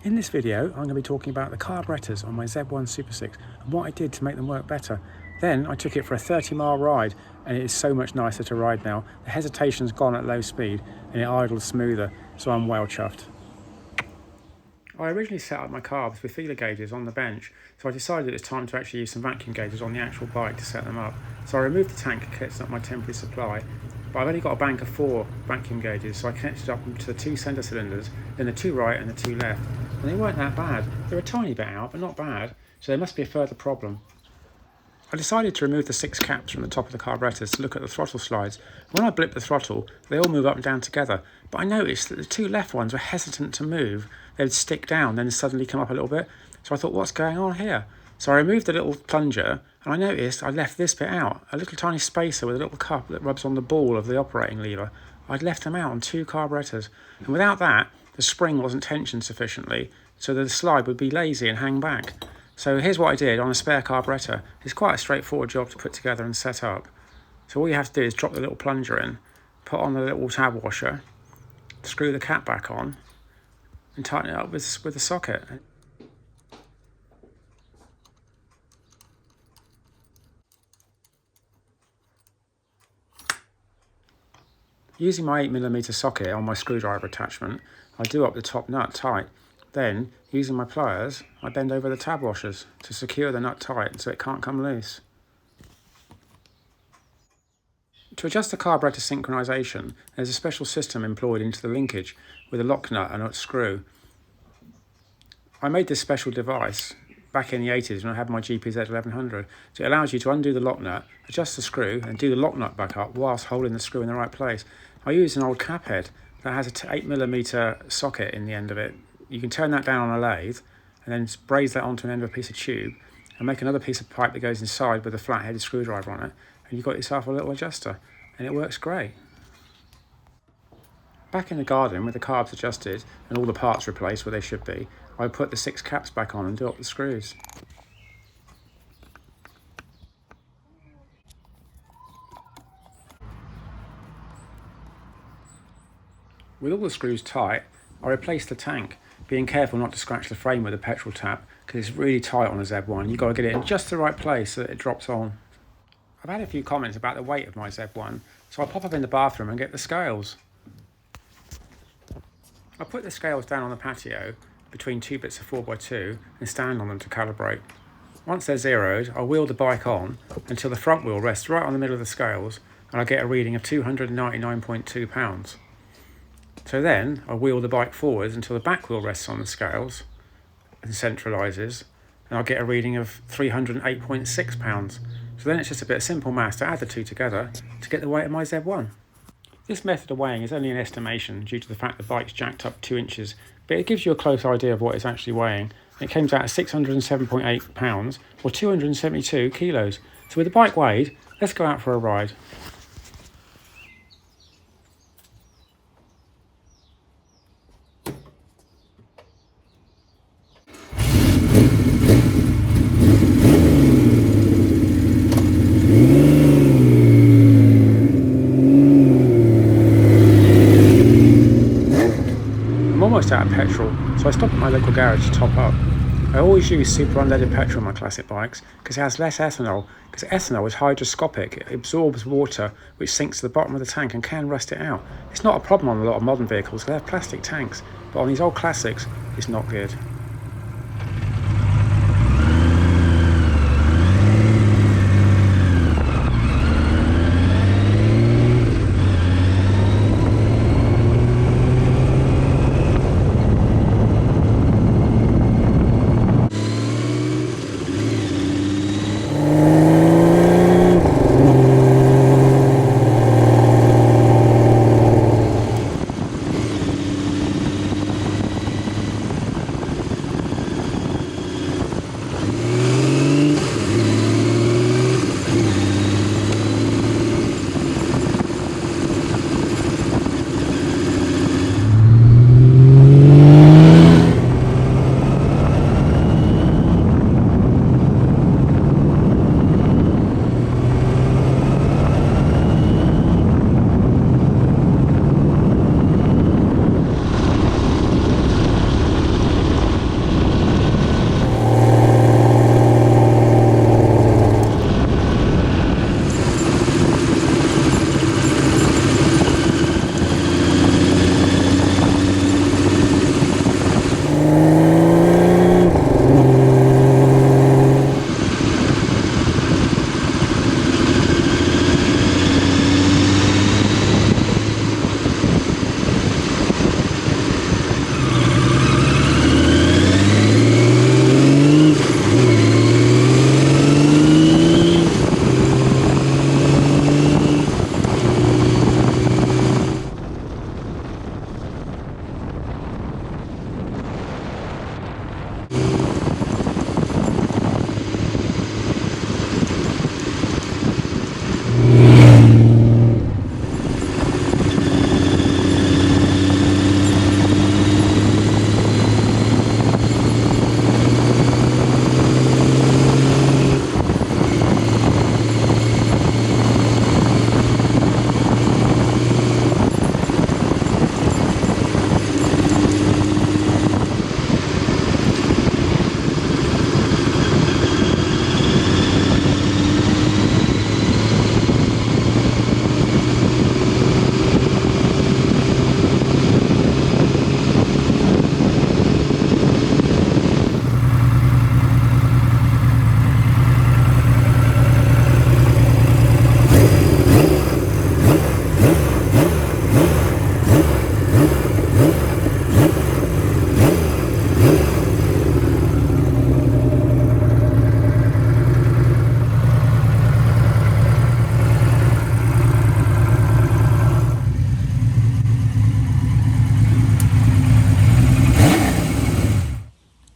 In this video, I'm going to be talking about the carburetors on my Z1 Super Six and what I did to make them work better. Then I took it for a 30-mile ride, and it is so much nicer to ride now. The hesitation's gone at low speed and it idles smoother, so I'm well chuffed. I originally set up my carbs with feeler gauges on the bench, so I decided it was time to actually use some vacuum gauges on the actual bike to set them up. So I removed the tank and connected up my temporary supply, but I've only got a bank of 4 vacuum gauges, so I connected up to the 2 centre cylinders, then the 2 right and the 2 left. And they weren't that bad. They were a tiny bit out, but not bad, so there must be a further problem. I decided to remove the 6 caps from the top of the carburetors to look at the throttle slides. When I blip the throttle, they all move up and down together, but I noticed that the 2 left ones were hesitant to move. They would stick down, then suddenly come up a little bit. So I thought, what's going on here? So I removed the little plunger, and I noticed I left this bit out, a little tiny spacer with a little cup that rubs on the ball of the operating lever. I'd left them out on 2 carburetors, and without that, the spring wasn't tensioned sufficiently, so the slide would be lazy and hang back. So here's what I did on a spare carburetor. It's quite a straightforward job to put together and set up. So all you have to do is drop the little plunger in, put on the little tab washer, screw the cap back on, and tighten it up with the socket. Using my 8mm socket on my screwdriver attachment, I do up the top nut tight. Then, using my pliers, I bend over the tab washers to secure the nut tight so it can't come loose. To adjust the carburetor synchronization, there's a special system employed into the linkage with a lock nut and a screw. I made this special device back in the 80s when I had my GPZ 1100. So it allows you to undo the lock nut, adjust the screw and do the lock nut back up whilst holding the screw in the right place. I used an old cap head that has a 8mm socket in the end of it. You can turn that down on a lathe and then braze that onto an end of a piece of tube and make another piece of pipe that goes inside with a flat-headed screwdriver on it, and you've got yourself a little adjuster, and it works great. Back in the garden with the carbs adjusted and all the parts replaced where they should be, I put the 6 caps back on and do up the screws. With all the screws tight, I replaced the tank, being careful not to scratch the frame with a petrol tap because it's really tight on a Z1. You've got to get it in just the right place so that it drops on. I've had a few comments about the weight of my Z1, so I pop up in the bathroom and get the scales. I put the scales down on the patio between 2 bits of 4x2 and stand on them to calibrate. Once they're zeroed, I wheel the bike on until the front wheel rests right on the middle of the scales and I get a reading of 299.2 pounds. So then I wheel the bike forwards until the back wheel rests on the scales and centralises, and I'll get a reading of 308.6 pounds. So then it's just a bit of simple maths to add the two together to get the weight of my Z1. This method of weighing is only an estimation due to the fact the bike's jacked up 2 inches, but it gives you a close idea of what it's actually weighing. It comes out at 607.8 pounds or 272 kilos. So with the bike weighed, let's go out for a ride. Almost out of petrol, so I stopped at my local garage to top up. I always use super unleaded petrol on my classic bikes because it has less ethanol, because ethanol is hygroscopic. It absorbs water which sinks to the bottom of the tank and can rust it out. It's not a problem on a lot of modern vehicles, they have plastic tanks, but on these old classics it's not good.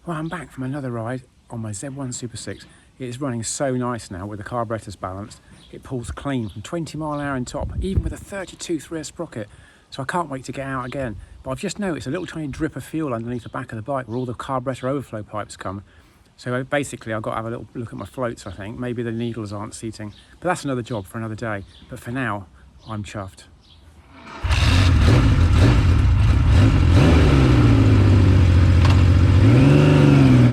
Well, I'm back from another ride on my Z1 Super Six. It is running so nice now with the carburetors balanced. It pulls clean from 20 mile an hour in top, even with a 32 rear sprocket. So I can't wait to get out again. But I've just noticed a little tiny drip of fuel underneath the back of the bike where all the carburetor overflow pipes come. So basically I've got to have a little look at my floats, I think. Maybe the needles aren't seating. But that's another job for another day. But for now, I'm chuffed.